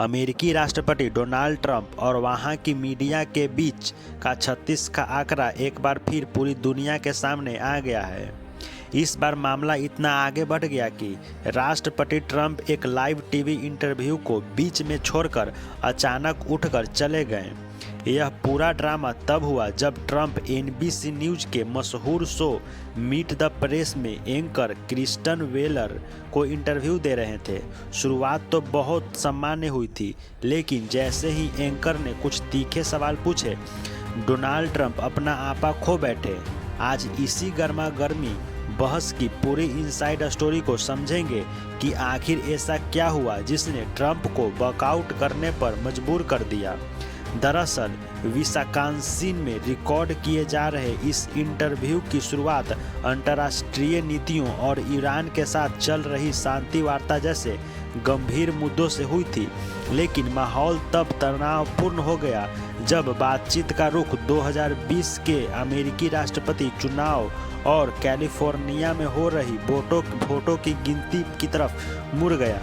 अमेरिकी राष्ट्रपति Donald Trump और वहां की मीडिया के बीच का 36 का आंकड़ा एक बार फिर पूरी दुनिया के सामने आ गया है। इस बार मामला इतना आगे बढ़ गया कि राष्ट्रपति ट्रंप एक लाइव टीवी इंटरव्यू को बीच में छोड़कर अचानक उठकर चले गए। यह पूरा ड्रामा तब हुआ जब ट्रंप एनबीसी न्यूज के मशहूर शो मीट द प्रेस में एंकर क्रिस्टन वेलर को इंटरव्यू दे रहे थे। शुरुआत तो बहुत सामान्य हुई थी, लेकिन जैसे ही एंकर ने कुछ तीखे सवाल पूछे, डोनाल्ड ट्रंप अपना आपा खो बैठे। आज इसी गर्मा गर्मी बहस की पूरी इनसाइड स्टोरी को समझेंगे कि आखिर ऐसा क्या हुआ जिसने ट्रंप को वॉकआउट करने पर मजबूर कर दिया। दरअसल विस्कॉन्सिन में रिकॉर्ड किए जा रहे इस इंटरव्यू की शुरुआत अंतर्राष्ट्रीय नीतियों और ईरान के साथ चल रही शांति वार्ता जैसे गंभीर मुद्दों से हुई थी, लेकिन माहौल तब तनावपूर्ण हो गया जब बातचीत का रुख 2020 के अमेरिकी राष्ट्रपति चुनाव और कैलिफोर्निया में हो रही वोटों की गिनती की तरफ मुड़ गया।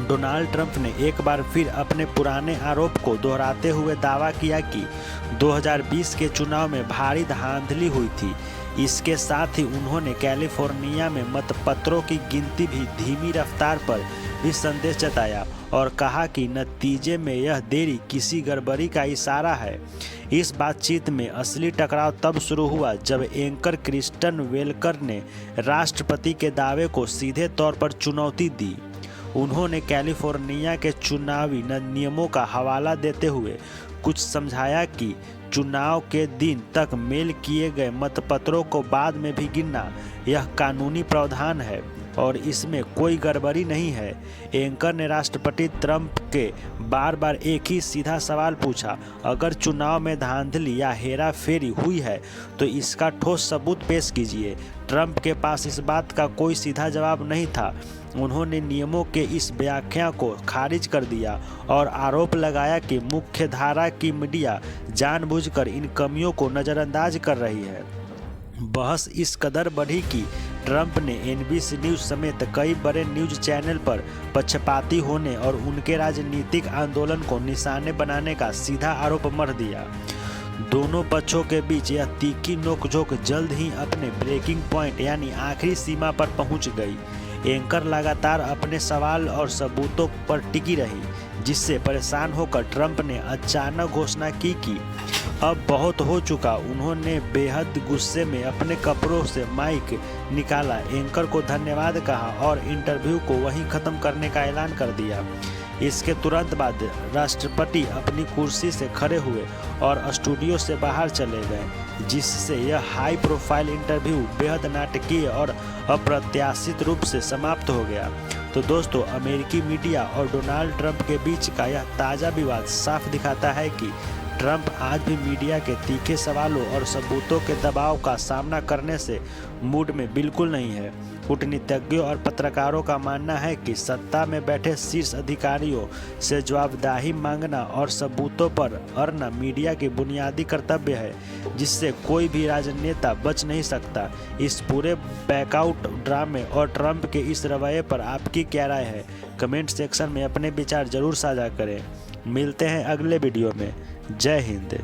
डोनाल्ड ट्रंप ने एक बार फिर अपने पुराने आरोप को दोहराते हुए दावा किया कि 2020 के चुनाव में भारी धांधली हुई थी। इसके साथ ही उन्होंने कैलिफोर्निया में मतपत्रों की गिनती भी धीमी रफ्तार पर भी संदेश जताया और कहा कि नतीजे में यह देरी किसी गड़बड़ी का इशारा है। इस बातचीत में असली टकराव तब शुरू हुआ जब एंकर क्रिस्टन वेलकर ने राष्ट्रपति के दावे को सीधे तौर पर चुनौती दी। उन्होंने कैलिफोर्निया के चुनावी नियमों का हवाला देते हुए कुछ समझाया कि चुनाव के दिन तक मेल किए गए मतपत्रों को बाद में भी गिनना यह कानूनी प्रावधान है और इसमें कोई गड़बड़ी नहीं है। एंकर ने राष्ट्रपति ट्रंप के बार बार एक ही सीधा सवाल पूछा, अगर चुनाव में धांधली या हेरा फेरी हुई है तो इसका ठोस सबूत पेश कीजिए। ट्रंप के पास इस बात का कोई सीधा जवाब नहीं था। उन्होंने नियमों के इस व्याख्या को खारिज कर दिया और आरोप लगाया कि मुख्यधारा की मीडिया जानबूझकर इन कमियों को नज़रअंदाज कर रही है। बहस इस कदर बढ़ी कि ट्रंप ने एनबीसी न्यूज समेत कई बड़े न्यूज चैनल पर पक्षपाती होने और उनके राजनीतिक आंदोलन को निशाने बनाने का सीधा आरोप मढ़ दिया। दोनों पक्षों के बीच यह तीखी नोकझोंक जल्द ही अपने ब्रेकिंग पॉइंट यानी आखिरी सीमा पर पहुंच गई। एंकर लगातार अपने सवाल और सबूतों पर टिकी रही, जिससे परेशान होकर ट्रंप ने अचानक घोषणा की कि अब बहुत हो चुका। उन्होंने बेहद गुस्से में अपने कपड़ों से माइक निकाला, एंकर को धन्यवाद कहा और इंटरव्यू को वहीं खत्म करने का ऐलान कर दिया। इसके तुरंत बाद राष्ट्रपति अपनी कुर्सी से खड़े हुए और स्टूडियो से बाहर चले गए, जिससे यह हाई प्रोफाइल इंटरव्यू बेहद नाटकीय और अप्रत्याशित रूप से समाप्त हो गया। तो दोस्तों, अमेरिकी मीडिया और डोनाल्ड ट्रंप के बीच का यह ताज़ा विवाद साफ दिखाता है कि ट्रंप आज भी मीडिया के तीखे सवालों और सबूतों के दबाव का सामना करने से मूड में बिल्कुल नहीं है। कूटनीतिज्ञों और पत्रकारों का मानना है कि सत्ता में बैठे शीर्ष अधिकारियों से जवाबदेही मांगना और सबूतों पर अड़ना मीडिया की बुनियादी कर्तव्य है, जिससे कोई भी राजनेता बच नहीं सकता। इस पूरे बैकआउट ड्रामे और ट्रंप के इस रवैये पर आपकी क्या राय है? कमेंट सेक्शन में अपने विचार जरूर साझा करें। मिलते हैं अगले वीडियो में। जय हिंद।